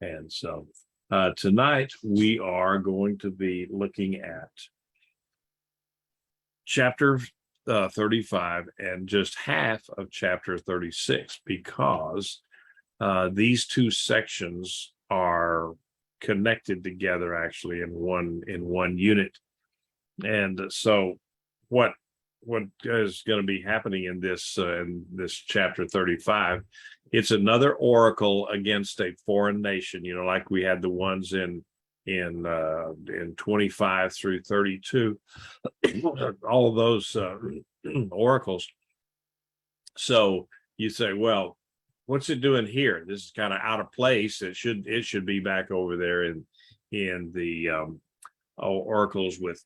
And so tonight we are going to be looking at chapter 35 and just half of chapter 36, because these two sections are connected together actually in one unit. And so what is going to be happening in this chapter 35, it's another oracle against a foreign nation, like we had the ones in 25 through 32, all of those oracles. So you say, well, what's it doing here? This is kind of out of place. It should be back over there in the oracles with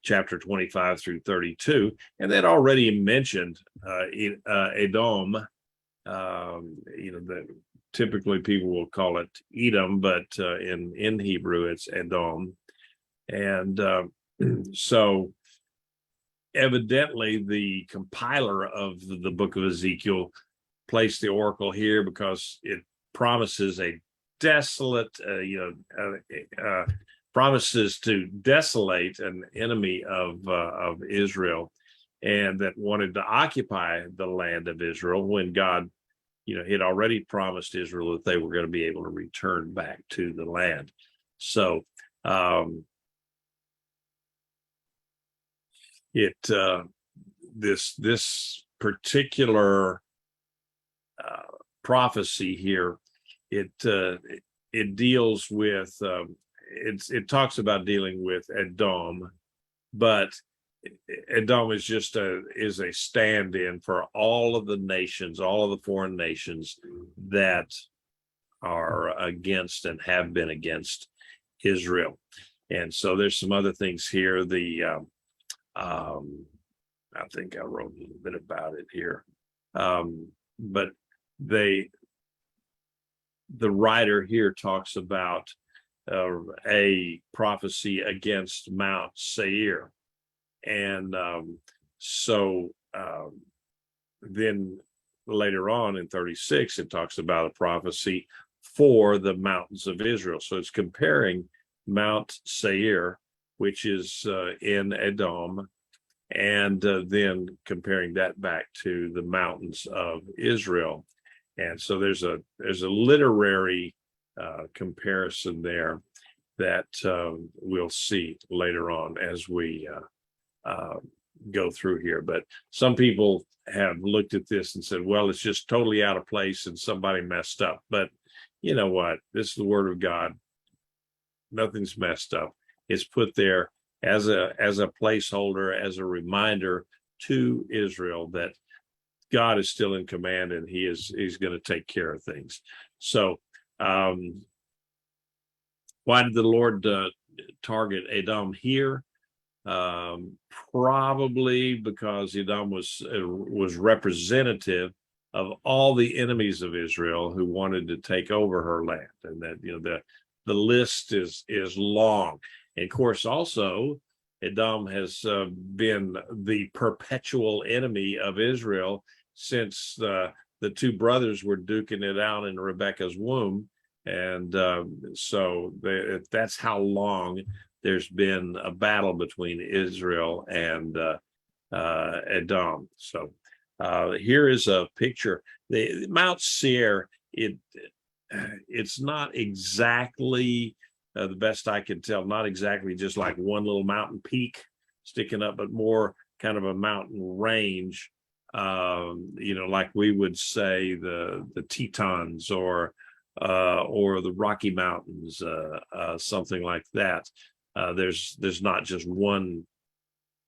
chapter 25 through 32. And that already mentioned Edom. That typically people will call it Edom, but in Hebrew it's Edom. And so evidently the compiler of the book of Ezekiel placed the oracle here because it promises a desolate, promises to desolate an enemy of Israel, and that wanted to occupy the land of Israel when God, had already promised Israel that they were going to be able to return back to the land. So this particular prophecy here, it deals with it talks about dealing with Edom, but Edom is just a stand-in for all of the nations, all of the foreign nations that are against and have been against Israel. And so there's some other things here. I think I wrote a little bit about it here, but the writer here talks about a prophecy against Mount Seir. And then later on in 36, it talks about a prophecy for the mountains of Israel. So it's comparing Mount Seir, which is in Edom, and then comparing that back to the mountains of Israel. And so there's a literary comparison there that we'll see later on as we go through here. But some people have looked at this and said, well, it's just totally out of place and somebody messed up. But you know what? This is the word of God. Nothing's messed up. It's put there as a placeholder, as a reminder to Israel that God is still in command and he's going to take care of things. So why did the Lord target Edom here? Probably because Edom was representative of all the enemies of Israel who wanted to take over her land, and that the list is long. And of course, also Edom has been the perpetual enemy of Israel since the two brothers were duking it out in Rebekah's womb. And so that's how long there's been a battle between Israel and Edom. So here is a picture. The Mount Seir, it's not exactly, the best I can tell, not exactly just like one little mountain peak sticking up, but more kind of a mountain range, like we would say the Tetons or the Rocky Mountains, something like that. There's not just one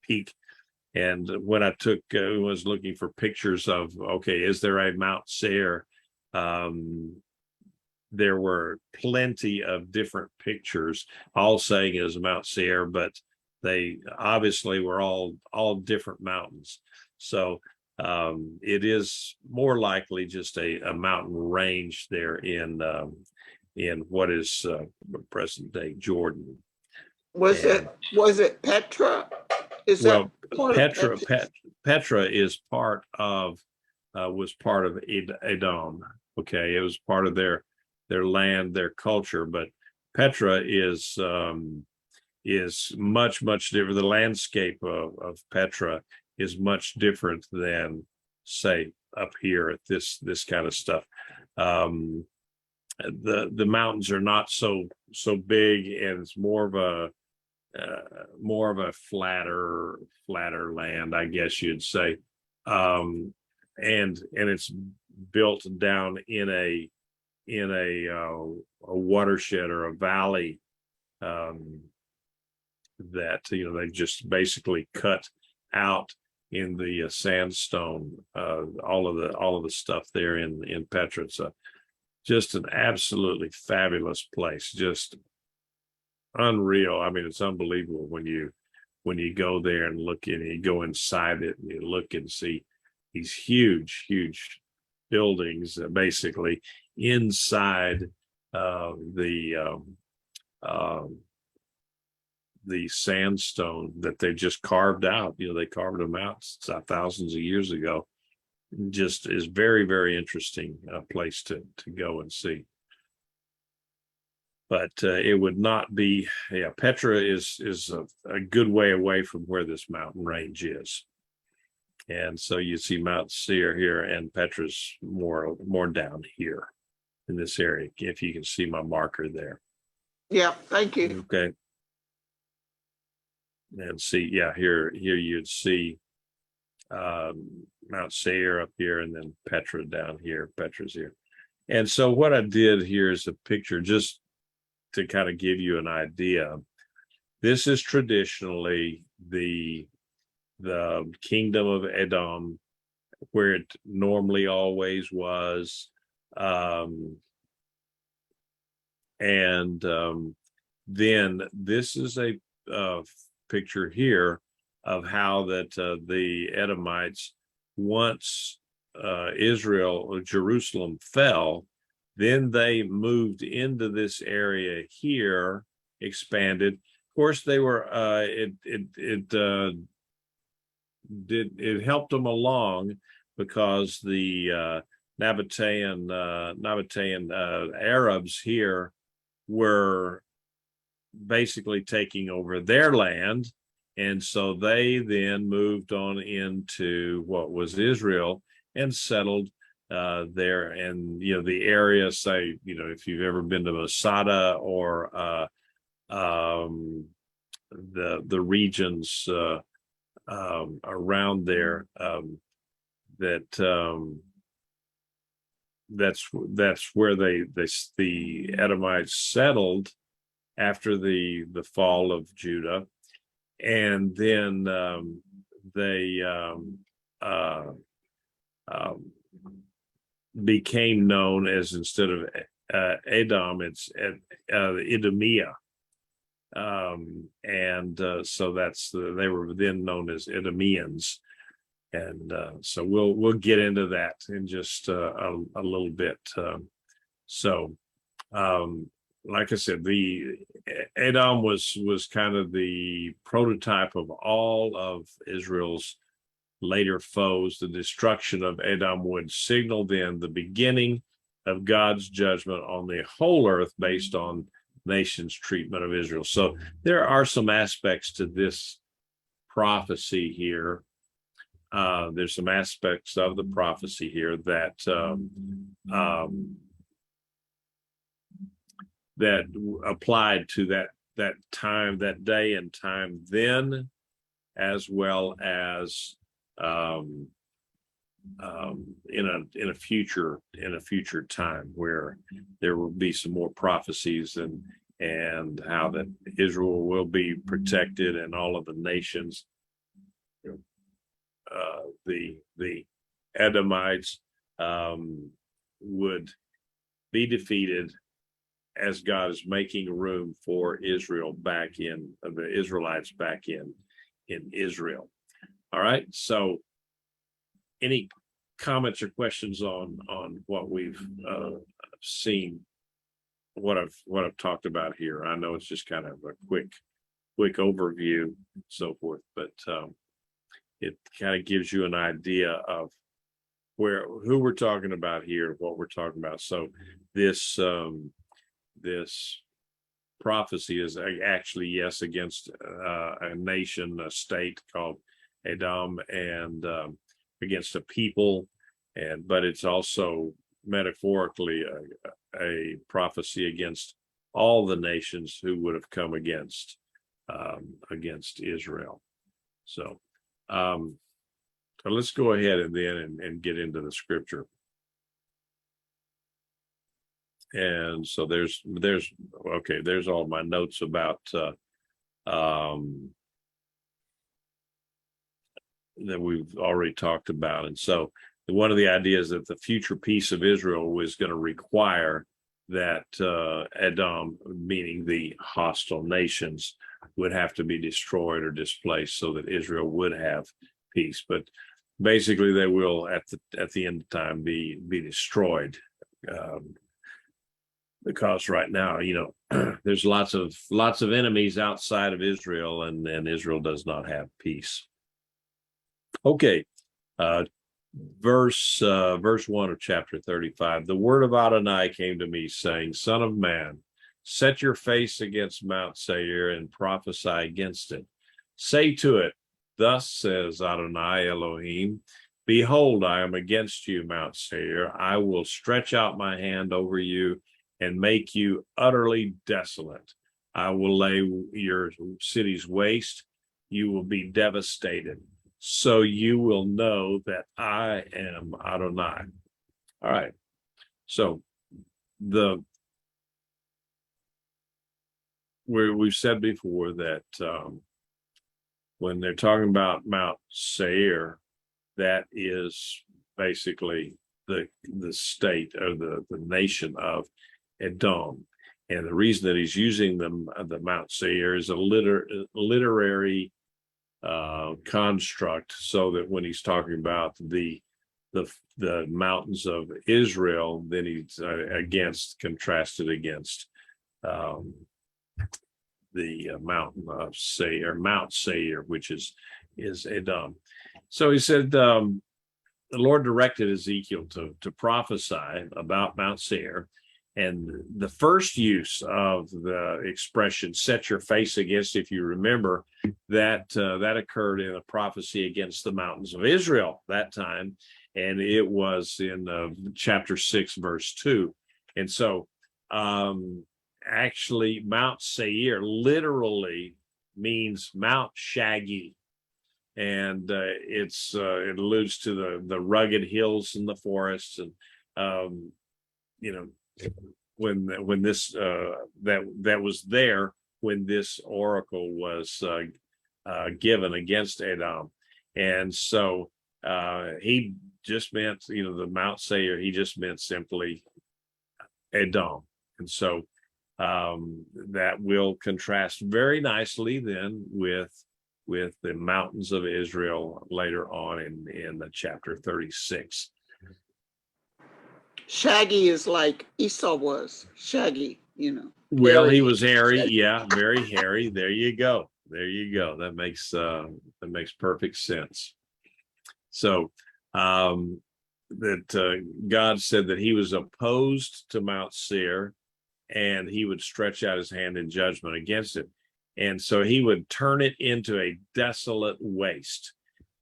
peak. And when I was looking for pictures of, okay, is there a Mount Seir? There were plenty of different pictures, all saying it was Mount Seir, but they obviously were all different mountains. So it is more likely just a mountain range there in what is present day Jordan. Was it Petra? Petra is part of was part of Edom. Okay, it was part of their land, their culture. But Petra is much different. The landscape of Petra is much different than, say, up here at this kind of stuff. The mountains are not so big, and it's more of a flatter land, I guess you'd say. And it's built down in a watershed or a valley, that they just basically cut out in the sandstone, all of the stuff there in Petra. It's just an absolutely fabulous place, just unreal. I mean, it's unbelievable when you go there and look in, you go inside it and you look and see these huge buildings, basically inside the sandstone that they just carved out. They carved them out thousands of years ago. Just is very interesting place to go and see. But it would not be, Petra is a good way away from where this mountain range is. And so you see Mount Seir here, and Petra's more down here in this area, if you can see my marker there. Yeah, thank you. Okay. And see, here you'd see Mount Seir up here, and then Petra down here. Petra's here. And so what I did here is a picture just to kind of give you an idea. This is traditionally the kingdom of Edom, where it normally always was. Then this is a picture here of how that the Edomites, once Jerusalem fell, then they moved into this area here, expanded. Of course, they were it helped them along, because the Nabatean Arabs here were basically taking over their land, and so they then moved on into what was Israel and settled there. And the area, say, if you've ever been to Masada or the regions around there, that's where the Edomites settled after the fall of Judah. And then they became known as, instead of Edom, it's Edomia. So they were then known as Edomians. And so we'll get into that in just a little bit. Like I said, the Edom was kind of the prototype of all of Israel's later foes. The destruction of Edom would signal then the beginning of God's judgment on the whole earth based on nations' treatment of Israel. So there are some aspects to this prophecy here. There's some aspects of the prophecy here that that applied to that time, that day and time then, as well as in a future time where there will be some more prophecies and how that Israel will be protected, and all of the nations, the Edomites would be defeated, as God is making room for Israel back in, the Israelites back in Israel. All right. So any comments or questions on what we've seen, what I've talked about here? I know it's just kind of a quick overview and so forth, but it kind of gives you an idea of who we're talking about here, what we're talking about. So this this prophecy is actually, yes, against a nation, a state called Edom, and against a people, but it's also metaphorically a prophecy against all the nations who would have come against Israel. So let's go ahead and get into the scripture. And so there's all my notes about that we've already talked about. And so one of the ideas that the future peace of Israel was going to require that Edom, meaning the hostile nations, would have to be destroyed or displaced so that Israel would have peace. But basically, they will at the end of time be destroyed, because right now, there's lots of enemies outside of Israel, and Israel does not have peace. Okay, verse 1 of chapter 35. The word of Adonai came to me, saying, Son of man, set your face against Mount Seir and prophesy against it. Say to it, Thus says Adonai Elohim, Behold, I am against you, Mount Seir. I will stretch out my hand over you and make you utterly desolate. I will lay your cities waste. You will be devastated. So you will know that I am Adonai. All right. So we've said before that when they're talking about Mount Seir, that is basically the state or the nation of Edom. And the reason that he's using the Mount Seir is a literary construct, so that when he's talking about the mountains of Israel, then he's contrasted against the mountain of Seir, Mount Seir, which is Edom. So he said, the Lord directed Ezekiel to prophesy about Mount Seir. And the first use of the expression "set your face against," if you remember, that occurred in a prophecy against the mountains of Israel that time, and it was in chapter 6, verse 2. And so, actually, Mount Seir literally means Mount Shaggy, and it alludes to the rugged hills and the forests, and when this that was there when this oracle was given against Edom. And so he just meant, the Mount Seir, he just meant simply Edom. And so that will contrast very nicely then with the mountains of Israel later on in the chapter 36. Shaggy is like Esau was. Shaggy, Well, hairy. he was hairy, yeah, very hairy. There you go. That makes perfect sense. So that God said that he was opposed to Mount Seir, and he would stretch out his hand in judgment against it, and so he would turn it into a desolate waste.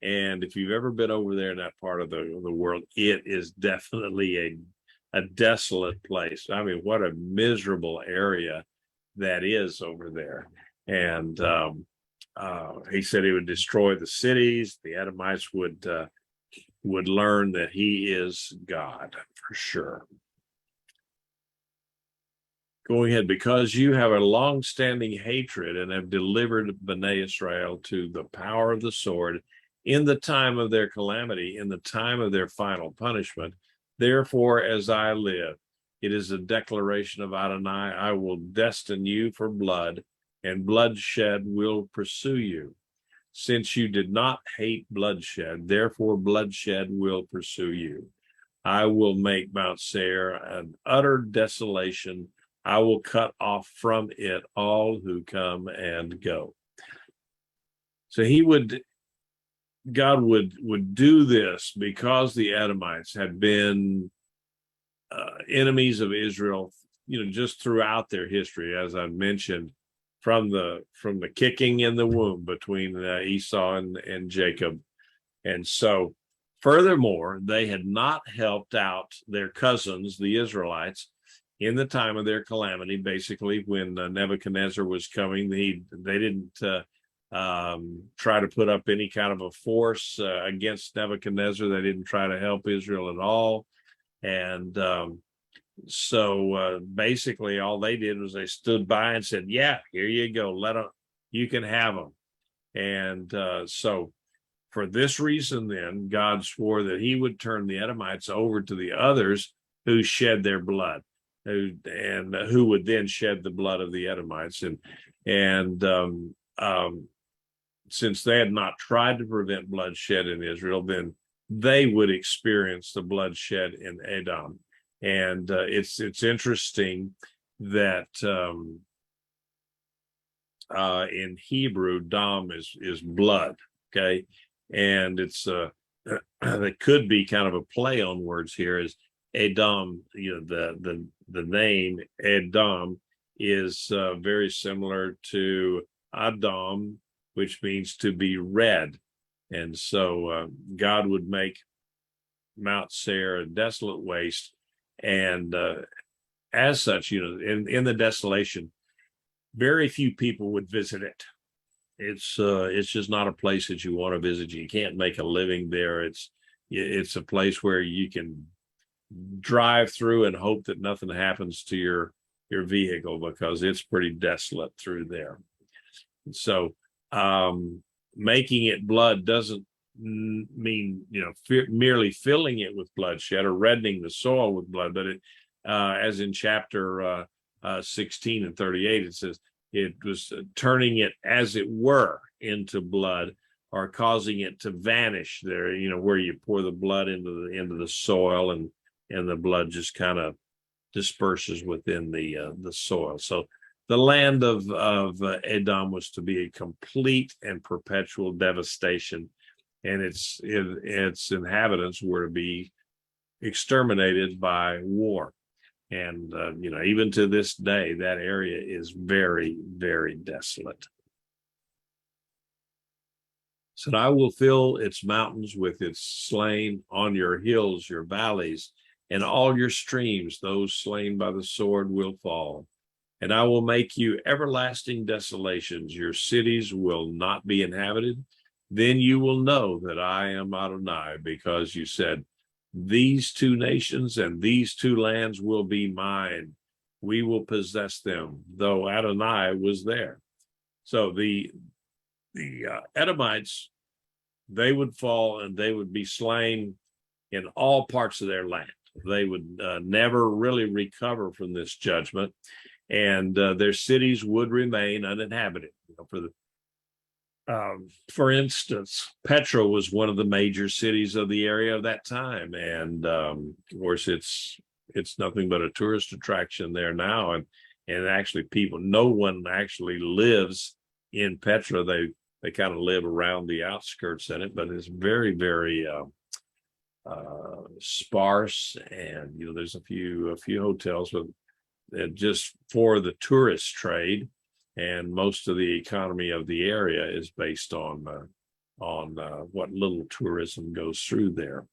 And if you've ever been over there in that part of the world, it is definitely a desolate place. I mean, what a miserable area that is over there. And he said he would destroy the cities. The Edomites would learn that he is God for sure. Going ahead, because you have a long-standing hatred and have delivered Bnei Israel to the power of the sword in the time of their calamity, in the time of their final punishment. Therefore, as I live, it is a declaration of Adonai, I will destine you for blood, and bloodshed will pursue you. Since you did not hate bloodshed, therefore bloodshed will pursue you. I will make Mount Seir an utter desolation. I will cut off from it all who come and go. So he would God would do this because the Edomites had been enemies of Israel, just throughout their history, as I mentioned, from the kicking in the womb between Esau and Jacob. And so, furthermore, they had not helped out their cousins, the Israelites, in the time of their calamity. Basically, when Nebuchadnezzar was coming, they didn't try to put up any kind of a force against Nebuchadnezzar. They didn't try to help Israel at all. And so basically all they did was they stood by and said, yeah, here you go, you can have them. And so for this reason, then God swore that he would turn the Edomites over to the others who shed their blood, who would then shed the blood of the Edomites. And since they had not tried to prevent bloodshed in Israel, then they would experience the bloodshed in Edom. And it's interesting that in Hebrew, dam is blood, okay, and it's that could be kind of a play on words here. Is Edom, the name Edom is very similar to Adam, which means to be red, and so God would make Mount Seir a desolate waste. And as such, in the desolation, very few people would visit it. It's just not a place that you want to visit. You can't make a living there. It's a place where you can drive through and hope that nothing happens to your vehicle, because it's pretty desolate through there. And so making it blood doesn't mean merely filling it with bloodshed or reddening the soil with blood, but it as in chapter 16 and 38, it says it was turning it as it were into blood, or causing it to vanish there, where you pour the blood into the soil, and the blood just kind of disperses within the soil. So the land of Edom was to be a complete and perpetual devastation, and its inhabitants were to be exterminated by war. And even to this day, that area is very, very desolate. So I will fill its mountains with its slain, on your hills, your valleys, and all your streams, those slain by the sword will fall. And I will make you everlasting desolations. Your cities will not be inhabited. Then you will know that I am Adonai, because you said, these two nations and these two lands will be mine. We will possess them, though Adonai was there. So the Edomites, they would fall and they would be slain in all parts of their land. They would never really recover from this judgment, and their cities would remain uninhabited. For instance, Petra was one of the major cities of the area of that time, and of course, it's nothing but a tourist attraction there now, and actually, no one actually lives in Petra. They kind of live around the outskirts in it, but it's very, very sparse, and there's a few hotels with just for the tourist trade. And most of the economy of the area is based on what little tourism goes through there.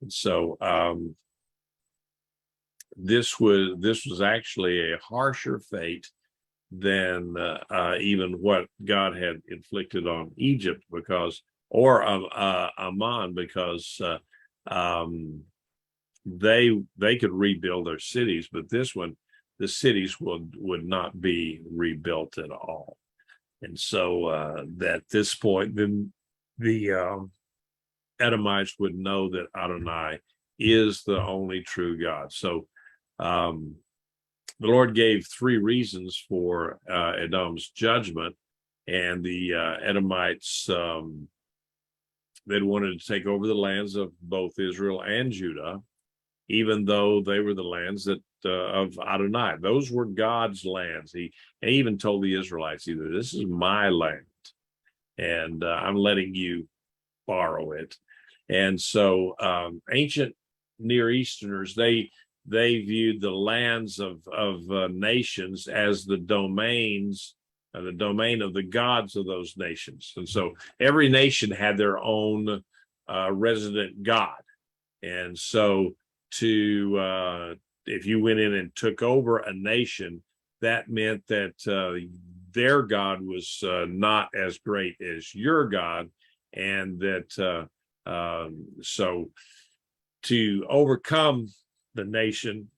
And so this was actually a harsher fate than even what God had inflicted on Egypt, or Ammon, because they could rebuild their cities, but this one, the cities would not be rebuilt at all. And so at this point, then the Edomites would know that Adonai is the only true God. So the Lord gave three reasons for Edom's judgment, and the Edomites, they'd wanted to take over the lands of both Israel and Judah, even though they were the lands that of Adonai. Those were God's lands. He even told the Israelites, either this is my land, and I'm letting you borrow it. And so ancient Near Easterners, they viewed the lands of nations as the domains, the domain of the gods of those nations. And so every nation had their own resident god. And so if you went in and took over a nation, that meant that their God was not as great as your God. And that so to overcome the nation,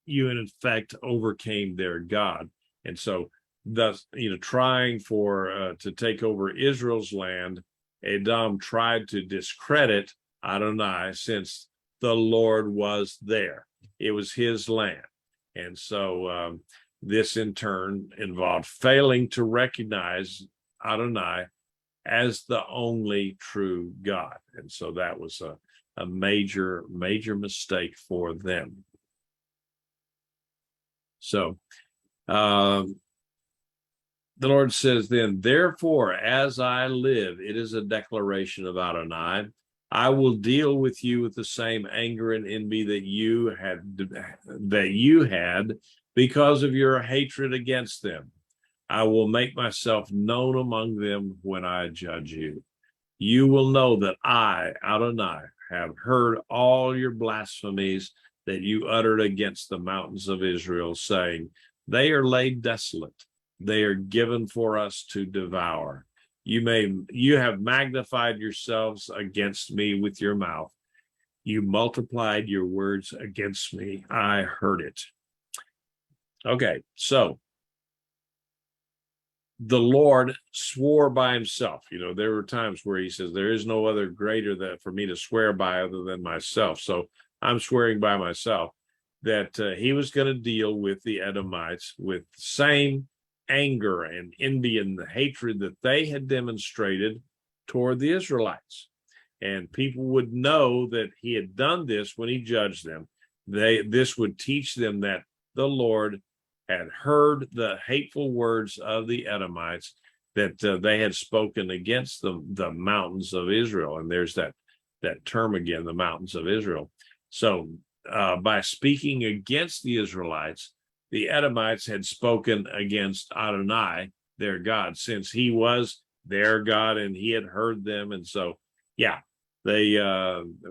you in fact overcame their God. And so thus, trying to take over Israel's land, Edom tried to discredit Adonai, since the Lord was there. It was his land. And so this in turn involved failing to recognize Adonai as the only true God. And so that was a major mistake for them. So the Lord says then, therefore, as I live, it is a declaration of Adonai, I will deal with you with the same anger and envy that you had because of your hatred against them. I will make myself known among them when I judge you. You will know that I, Adonai, have heard all your blasphemies that you uttered against the mountains of Israel, saying, they are laid desolate. They are given for us to devour. You have magnified yourselves against me with your mouth. You multiplied your words against me. I heard it. Okay, so the Lord swore by himself. There were times where he says, there is no other greater that for me to swear by other than myself. So I'm swearing by myself that he was going to deal with the Edomites with the same anger and envy and the hatred that they had demonstrated toward the Israelites. And people would know that he had done this when he judged them. This would teach them that the Lord had heard the hateful words of the Edomites that they had spoken against the mountains of Israel. And there's that term again, the mountains of Israel. So by speaking against the Israelites, the Edomites had spoken against Adonai, their God, since he was their God and he had heard them. And so, yeah, they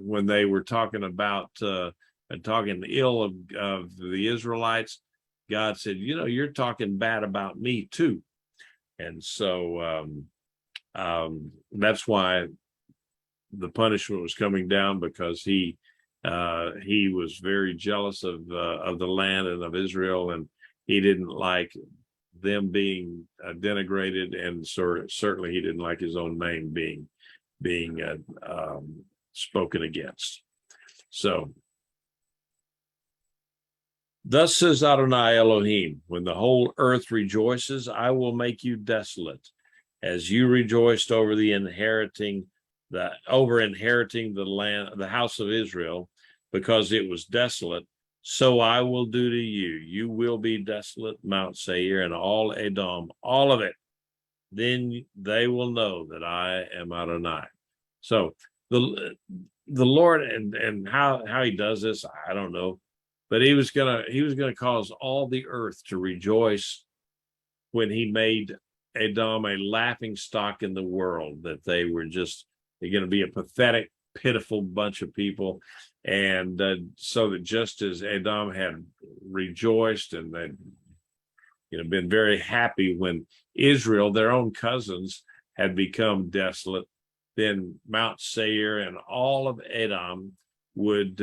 when they were talking about and talking ill of the Israelites, God said, you're talking bad about me too. And so that's why the punishment was coming down, because he was very jealous of the land and of Israel, and he didn't like them being denigrated, and certainly he didn't like his own name being spoken against. So, thus says Adonai Elohim, when the whole earth rejoices, I will make you desolate, as you rejoiced over inheriting the land, the house of Israel, because it was desolate. So I will do to you. You will be desolate, Mount Seir, and all Edom, all of it. Then they will know that I am Adonai. So the Lord, and how he does this, I don't know, but he was gonna cause all the earth to rejoice when he made Edom a laughing stock in the world, that they're going to be a pathetic, pitiful bunch of people. And so that just as Edom had rejoiced and they'd been very happy when Israel, their own cousins, had become desolate, then Mount Seir and all of Edom would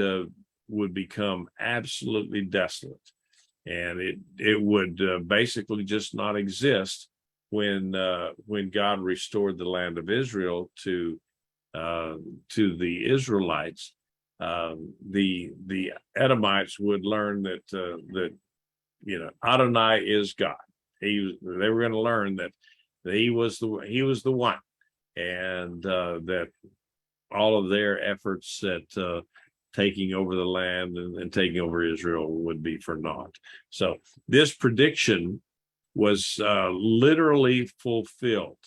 become absolutely desolate, and it would basically just not exist when God restored the land of Israel to the Israelites. The Edomites would learn that Adonai is God. They were going to learn that he was the one, and that all of their efforts at taking over the land and taking over Israel would be for naught. So this prediction was literally fulfilled.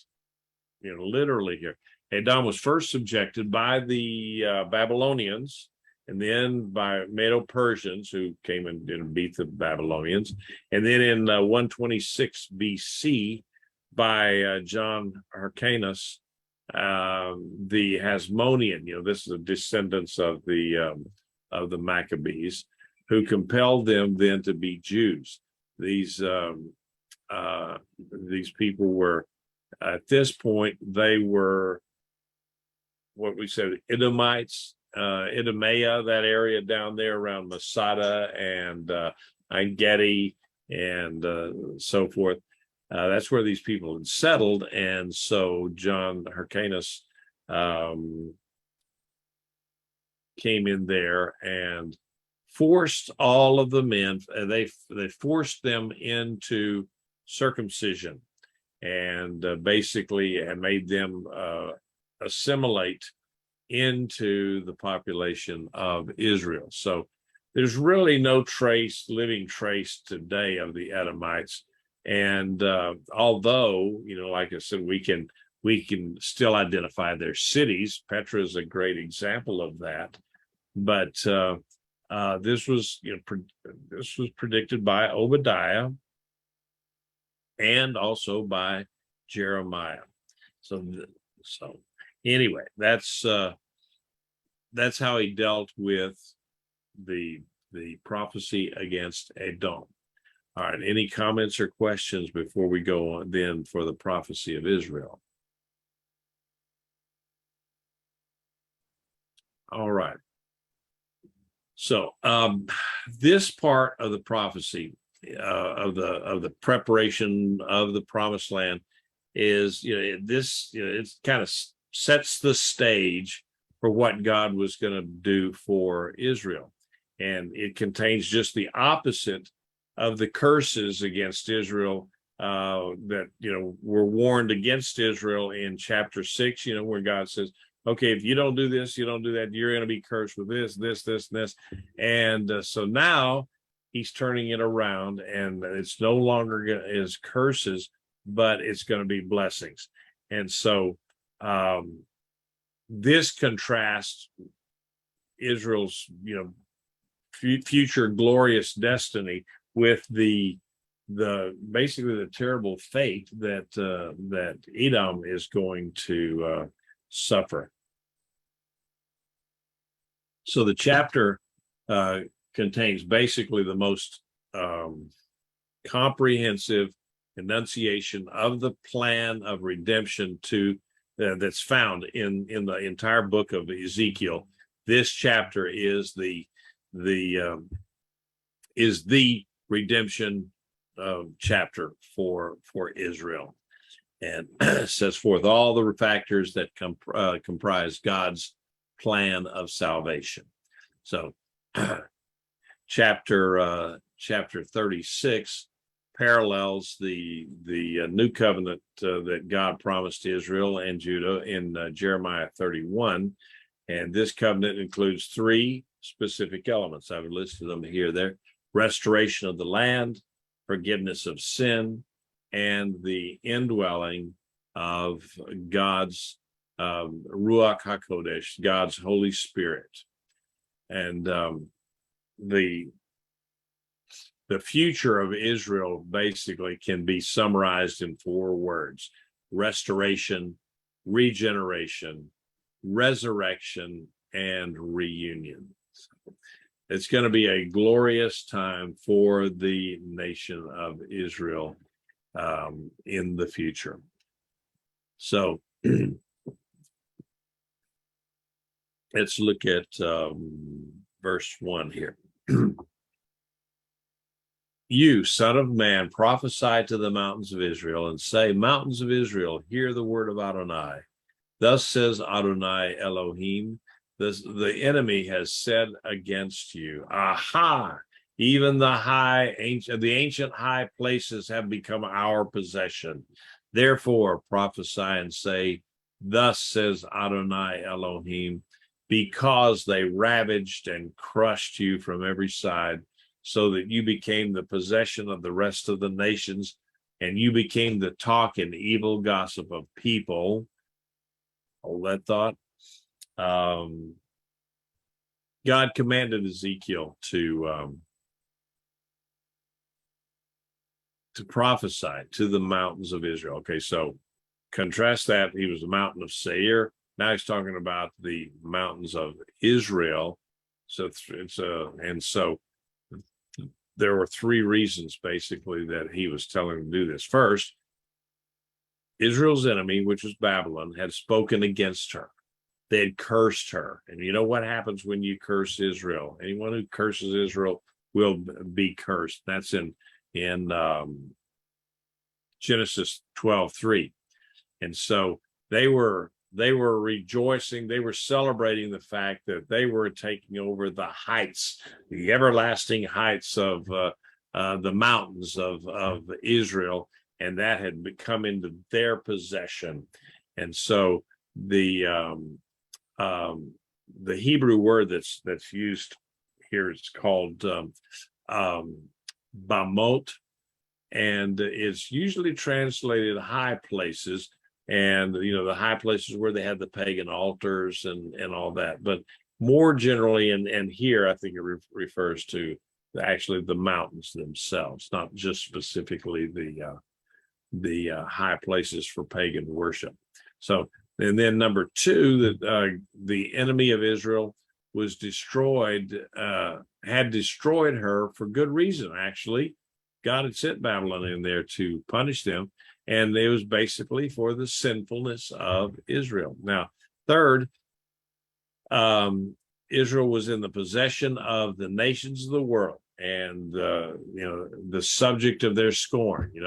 literally here. Edom was first subjected by the Babylonians, and then by Medo-Persians, who came and beat the Babylonians, and then in 126 BC by John Hyrcanus, the Hasmonean. This is the descendants of the Maccabees, who compelled them then to be Jews. These people were, at this point, they were what we said, Edomites, Idumea, that area down there around Masada and Engedi and so forth. That's where these people had settled, and so John Hyrcanus came in there and forced all of the men. They forced them into circumcision, and basically made them assimilate into the population of Israel. So there's really no living trace today of the Edomites. And although, like I said, we can still identify their cities. Petra is a great example of that. But this was predicted by Obadiah and also by Jeremiah. So anyway, that's how he dealt with the prophecy against Edom. All right, any comments or questions before we go on then for the prophecy of Israel? All right. So this part of the prophecy of the preparation of the promised land is, it kind of sets the stage for what God was going to do for Israel. And it contains just the opposite of the curses against Israel that, were warned against Israel in chapter 6, where God says, okay, if you don't do this, you don't do that, you're going to be cursed with this, and this. And so now he's turning it around, and it's no longer is curses, but it's going to be blessings. And so this contrasts Israel's, future glorious destiny with the basically the terrible fate that Edom is going to suffer. So the chapter contains basically the most comprehensive enunciation of the plan of redemption that's found in the entire book of Ezekiel. This chapter is the redemption chapter for Israel, and sets forth all the factors that comprise God's plan of salvation. So chapter 36 parallels the new covenant that God promised to Israel and Judah in Jeremiah 31, and this covenant includes 3 specific elements. I've listed them here. There: restoration of the land, forgiveness of sin, and the indwelling of God's Ruach HaKodesh, God's Holy Spirit. And the future of Israel basically can be summarized in 4 words: restoration, regeneration, resurrection, and reunion. It's going to be a glorious time for the nation of Israel in the future. So let's look at verse 1 here. You, son of man, prophesy to the mountains of Israel and say, mountains of Israel, hear the word of Adonai. Thus says Adonai Elohim, the enemy has said against you, aha, even the ancient high places have become our possession. Therefore prophesy and say, thus says Adonai Elohim, because they ravaged and crushed you from every side, so that you became the possession of the rest of the nations and you became the talk and evil gossip of people. Hold that thought. God commanded Ezekiel to prophesy to the mountains of Israel. Okay, so contrast that. He was the mountain of Seir. Now he's talking about the mountains of Israel. So there were three reasons basically that he was telling him to do this. First, Israel's enemy, which was Babylon, had spoken against her. They had cursed her. And you know what happens when you curse Israel? Anyone who curses Israel will be cursed. That's in Genesis 12:3. And so they were rejoicing, they were celebrating the fact that they were taking over the heights, the everlasting heights of the mountains of Israel, and that had come into their possession. And so the Hebrew word that's used here is called bamot, and it's usually translated high places. And, the high places where they had the pagan altars and all that. But more generally, and here, I think it refers to actually the mountains themselves, not just specifically the high places for pagan worship. So, and then number two, that the enemy of Israel was destroyed, had destroyed her for good reason, actually. God had sent Babylon in there to punish them. And it was basically for the sinfulness of Israel. Now, third, Israel was in the possession of the nations of the world, and the subject of their scorn. They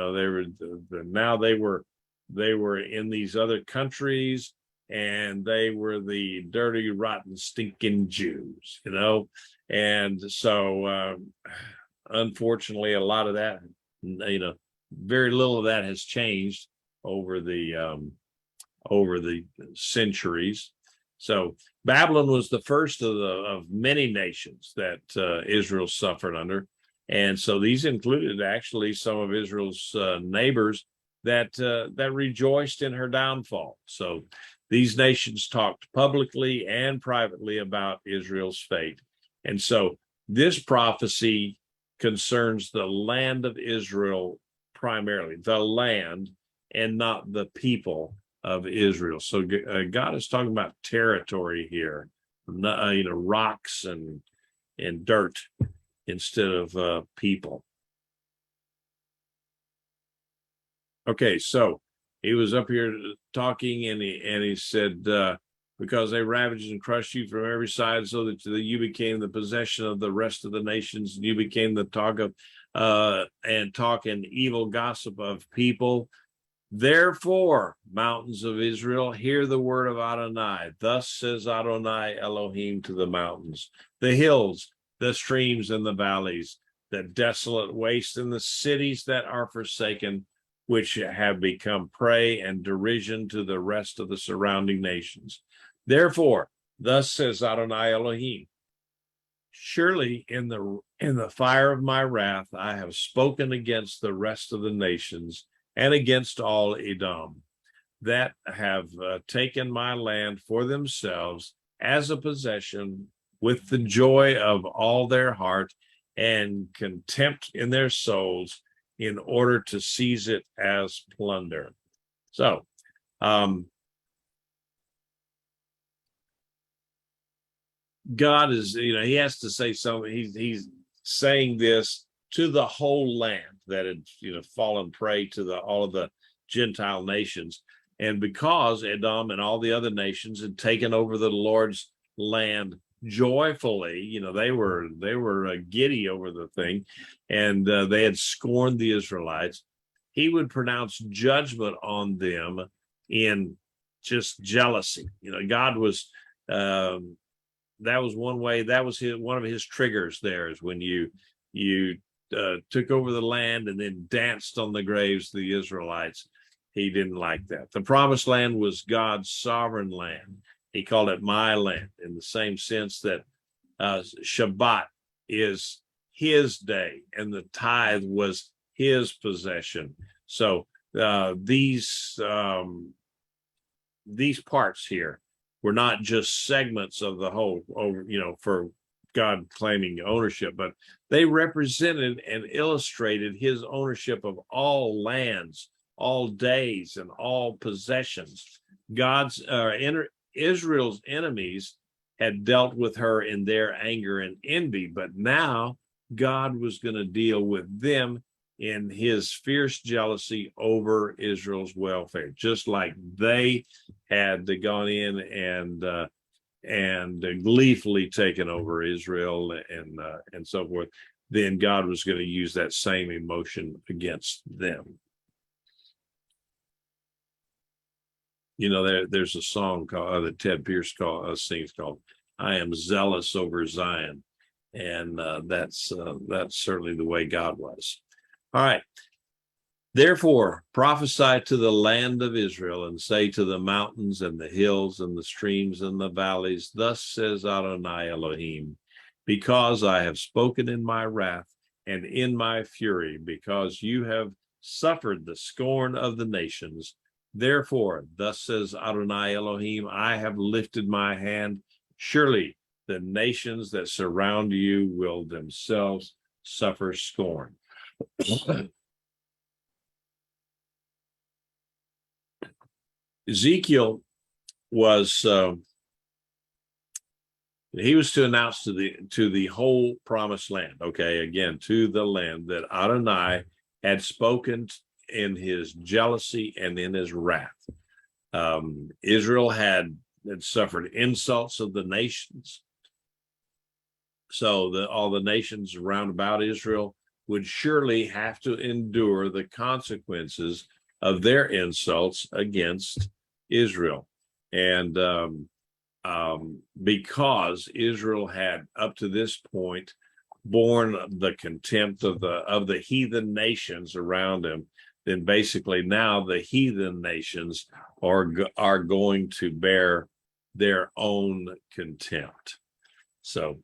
were in these other countries, and they were the dirty, rotten, stinking Jews. And so, unfortunately, a lot of that, very little of that has changed over the centuries. So Babylon was the first of many nations that Israel suffered under, and so these included actually some of Israel's neighbors that rejoiced in her downfall. So these nations talked publicly and privately about Israel's fate, and so this prophecy concerns the land of Israel. Primarily the land and not the people of Israel. So God is talking about territory here, rocks and dirt instead of people. Okay, so he was up here talking, and he said, because they ravaged and crushed you from every side, so that you became the possession of the rest of the nations, and you became the talk of and talk and evil gossip of people. Therefore, mountains of Israel, hear the word of Adonai. Thus says Adonai Elohim to the mountains, the hills, the streams, and the valleys, the desolate waste, and the cities that are forsaken, which have become prey and derision to the rest of the surrounding nations. Therefore, thus says Adonai Elohim, surely in the fire of my wrath I have spoken against the rest of the nations and against all Edom, that have taken my land for themselves as a possession, with the joy of all their heart and contempt in their souls, in order to seize it as plunder. So, God is, he has to say something. He's saying this to the whole land that had, fallen prey to all of the Gentile nations. And because Edom and all the other nations had taken over the Lord's land joyfully, they were giddy over the thing, and they had scorned the Israelites, he would pronounce judgment on them in just jealousy. God was, that was one way. That was one of his triggers. There is when you took over the land and then danced on the graves of the Israelites. He didn't like that. The promised land was God's sovereign land. He called it my land, in the same sense that Shabbat is his day and the tithe was his possession. So these parts here were not just segments of the whole, for God claiming ownership, but they represented and illustrated his ownership of all lands, all days, and all possessions. Israel's enemies had dealt with her in their anger and envy, but now God was going to deal with them in his fierce jealousy over Israel's welfare, just like they had gone in and gleefully taken over Israel and so forth. Then God was going to use that same emotion against them. There's a song called that Ted Pierce sings called "I Am Zealous Over Zion," and that's certainly the way God was. All right. Therefore, prophesy to the land of Israel and say to the mountains and the hills and the streams and the valleys, thus says Adonai Elohim, because I have spoken in my wrath and in my fury, because you have suffered the scorn of the nations. Therefore, thus says Adonai Elohim, I have lifted my hand. Surely the nations that surround you will themselves suffer scorn. Ezekiel was he was to announce to the whole promised land, to the land that Adonai had spoken in his jealousy and in his wrath. Israel had suffered insults of the nations, so all the nations around about Israel would surely have to endure the consequences of their insults against Israel. And because Israel had up to this point borne the contempt of the heathen nations around them, then basically now the heathen nations are going to bear their own contempt. So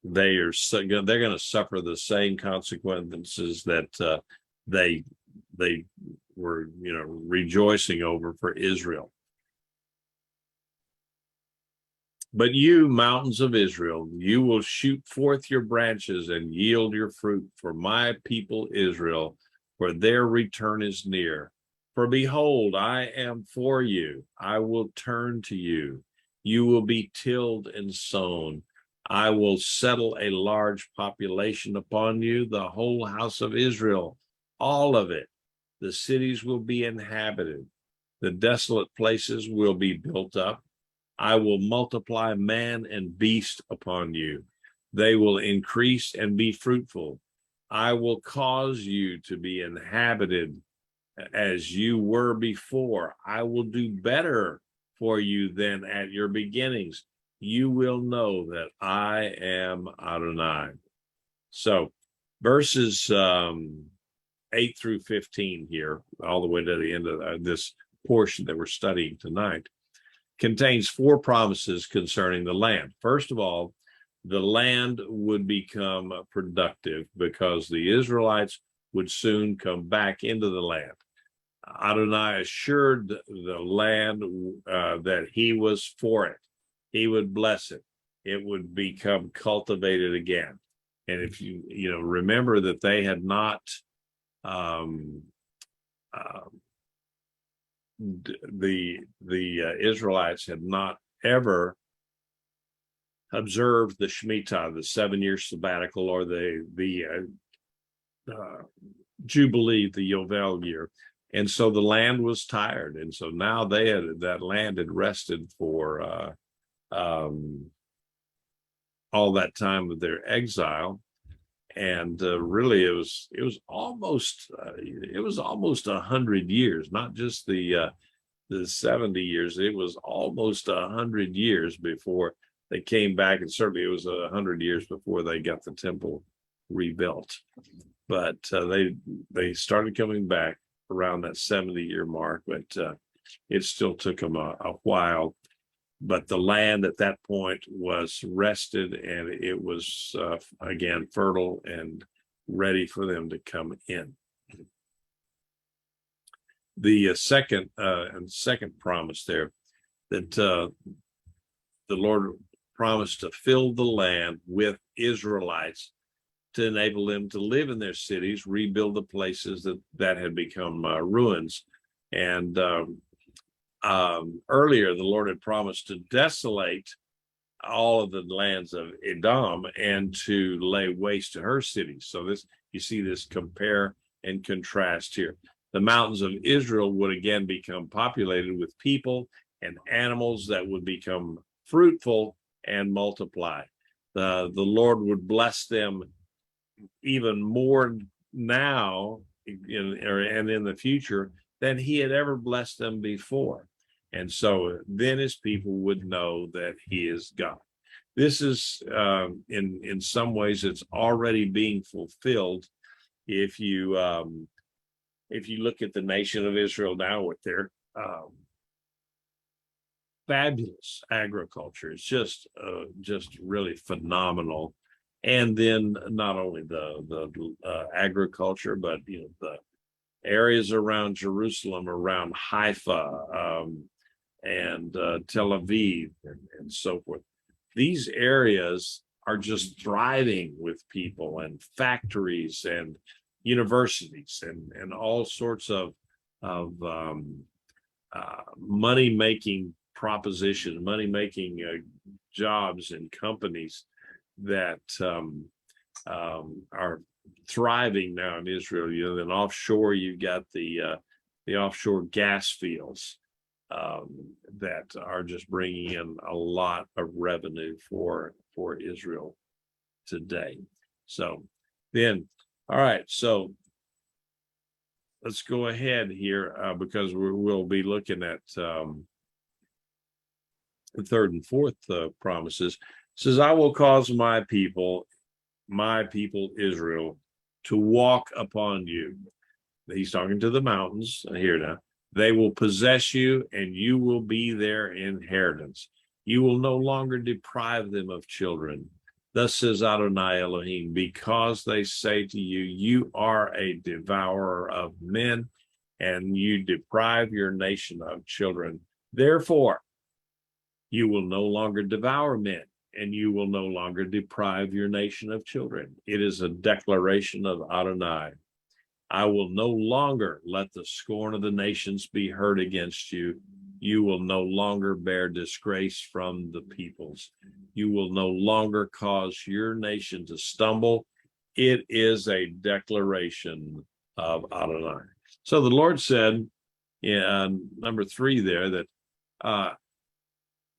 they're going to suffer the same consequences that they were rejoicing over for Israel. But you, mountains of Israel, you will shoot forth your branches and yield your fruit for my people Israel, for their return is near. For behold, I am for you. I will turn to you. You will be tilled and sown. I will settle a large population upon you, the whole house of Israel, all of it. The cities will be inhabited. The desolate places will be built up. I will multiply man and beast upon you. They will increase and be fruitful. I will cause you to be inhabited as you were before. I will do better for you than at your beginnings. You will know that I am Adonai. So verses 8 through 15 here, all the way to the end of this portion that we're studying tonight, contains 4 promises concerning the land. First of all, the land would become productive because the Israelites would soon come back into the land. Adonai assured the land that he was for it. He would bless it. It would become cultivated again. And if you remember that they had not the Israelites had not ever observed the Shemitah, the 7-year sabbatical, or the Jubilee, the Yovel year. And so the land was tired. And so now that land had rested for all that time of their exile. And really, it was almost 100 years, not just the 70 years. It was almost 100 years before they came back, and certainly it was 100 years before they got the temple rebuilt. But they started coming back around that 70-year mark, but it still took them a while. But the land at that point was rested, and it was again fertile and ready for them to come in. the second promise there, that the Lord promised to fill the land with Israelites to enable them to live in their cities, rebuild the places that had become ruins. And earlier, the Lord had promised to desolate all of the lands of Edom and to lay waste to her cities. So you see this compare and contrast here. The mountains of Israel would again become populated with people and animals that would become fruitful and multiply. The Lord would bless them even more now and in the future than he had ever blessed them before. And so then his people would know that he is God. This is, in some ways, it's already being fulfilled. If you look at the nation of Israel now with their fabulous agriculture, it's just really phenomenal. And then not only the agriculture, but the areas around Jerusalem, around Haifa, and Tel Aviv, and so forth. These areas are just thriving with people and factories and universities and all sorts of money-making propositions, money-making jobs and companies that are thriving now in Israel. Then offshore, you've got the offshore gas fields that are just bringing in a lot of revenue for Israel today. So then, all right, so let's go ahead here because we'll be looking at the third and fourth promises. It says, I will cause my people Israel, to walk upon you. He's talking to the mountains here now. They will possess you, and you will be their inheritance. You will no longer deprive them of children. Thus says Adonai Elohim, because they say to you, you are a devourer of men, and you deprive your nation of children. Therefore, you will no longer devour men, and you will no longer deprive your nation of children. It is a declaration of Adonai. I will no longer let the scorn of the nations be heard against you. You will no longer bear disgrace from the peoples. You will no longer cause your nation to stumble. It is a declaration of Adonai. So the Lord said in number 3 there that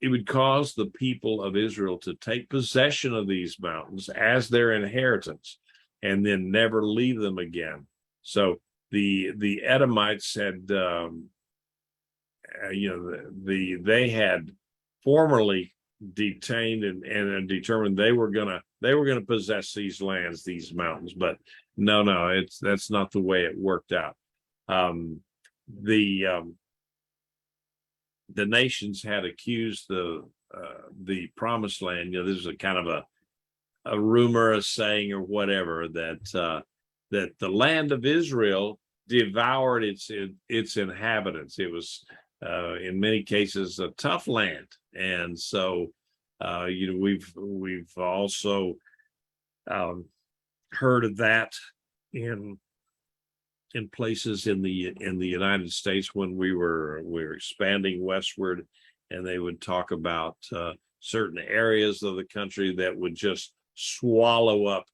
it would cause the people of Israel to take possession of these mountains as their inheritance and then never leave them again. So the Edomites had, they had formerly detained and determined they were gonna possess these lands, these mountains, but no, that's not the way it worked out. The nations had accused the Promised Land. This is a kind of a rumor, a saying, or whatever, that the land of Israel devoured its inhabitants. It was in many cases a tough land, and so we've also heard of that in places in the United States when we were expanding westward, and they would talk about certain areas of the country that would just swallow up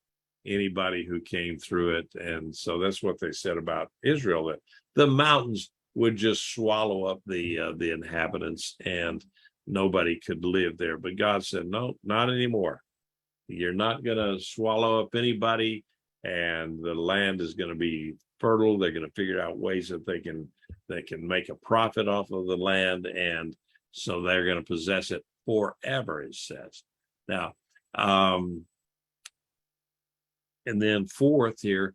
anybody who came through it. And so that's what they said about Israel, that the mountains would just swallow up the inhabitants and nobody could live there. But God said, no, not anymore. You're not going to swallow up anybody, and the land is going to be fertile. They're going to figure out ways that they can make a profit off of the land, and so they're going to possess it forever, it says. Now, and then fourth here,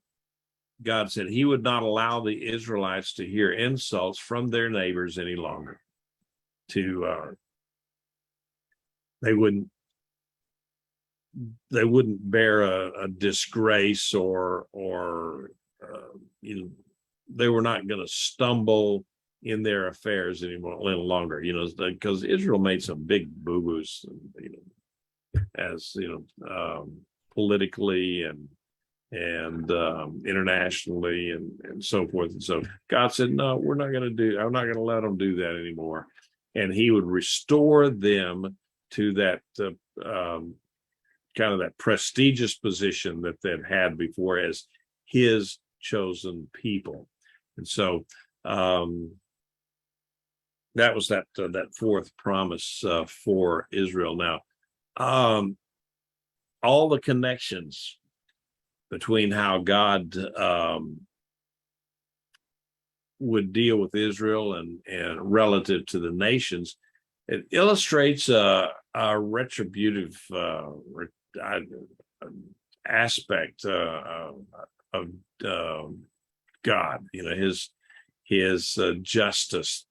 God said he would not allow the Israelites to hear insults from their neighbors any longer. They wouldn't bear a disgrace or they were not going to stumble in their affairs anymore, a little longer, because Israel made some big boo-boos, as politically and internationally and so forth. And so God said, no, I'm not going to let them do that anymore. And he would restore them to that kind of that prestigious position that they'd had before as his chosen people. And so that was that fourth promise for Israel. Now, all the connections between how God would deal with Israel and relative to the nations, it illustrates a retributive aspect of God. His justice,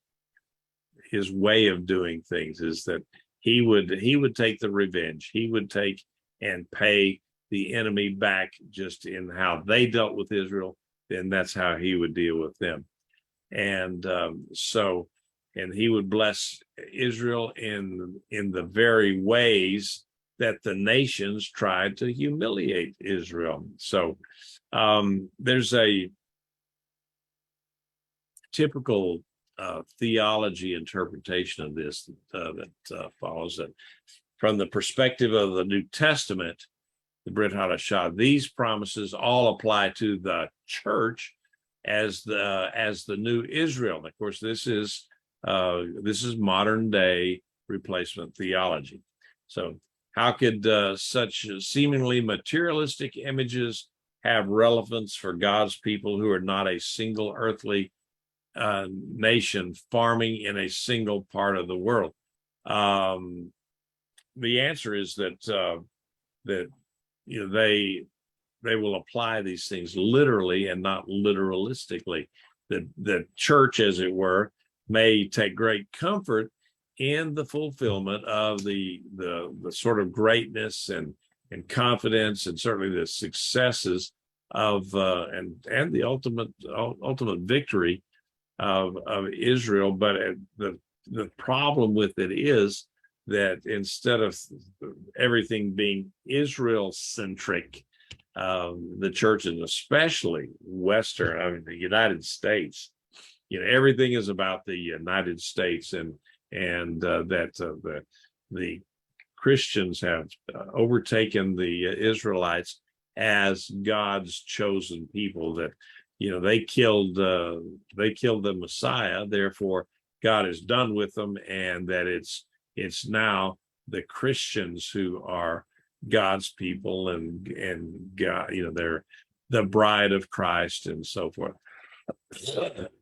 his way of doing things is that he would take the revenge. He would take and pay the enemy back just in how they dealt with Israel. Then that's how he would deal with them. And and he would bless Israel in the very ways that the nations tried to humiliate Israel. So there's a typical theology interpretation of this that follows it from the perspective of the New Testament. The Brit Hadashah, these promises all apply to the church as the new Israel. And of course, this is modern day replacement theology. So how could such seemingly materialistic images have relevance for God's people who are not a single earthly nation farming in a single part of the world? The answer is that they will apply these things literally and not literalistically. The church, as it were, may take great comfort in the fulfillment of the sort of greatness and confidence and certainly the successes of and the ultimate victory of Israel. But the problem with it is that instead of everything being Israel-centric, the church, and especially Western, the United States, everything is about the United States, and that the Christians have overtaken the Israelites as God's chosen people. That they killed the Messiah, therefore God is done with them, and that it's now the Christians who are God's people, and God, they're the bride of Christ and so forth.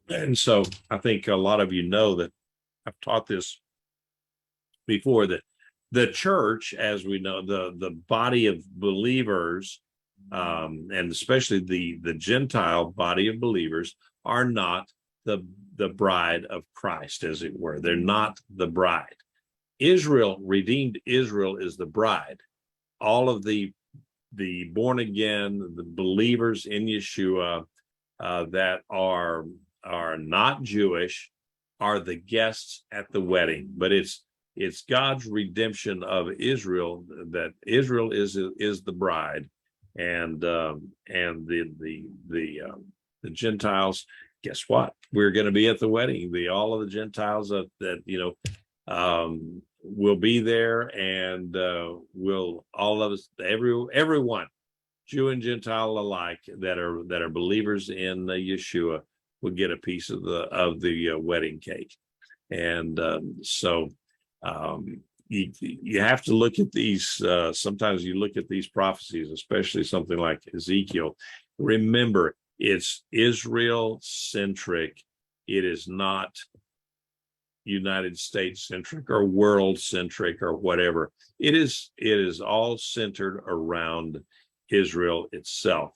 And so I think a lot of you know that I've taught this before, that the church, as we know, the body of believers, and especially the Gentile body of believers, are not the bride of Christ, as it were. They're not the bride. Israel, redeemed Israel, is the bride. All of the born again, the believers in Yeshua that are not Jewish are the guests at the wedding. But it's God's redemption of Israel, that Israel is the bride, and the Gentiles. Guess what? We're going to be at the wedding. All of the Gentiles that will be there, and will all of us, everyone, Jew and Gentile alike, that are believers in Yeshua, will get a piece of the wedding cake. And so you have to look at these. Sometimes you look at these prophecies, especially something like Ezekiel. Remember, it's Israel centric. It is not United States centric or world centric or whatever. It is all centered around Israel itself.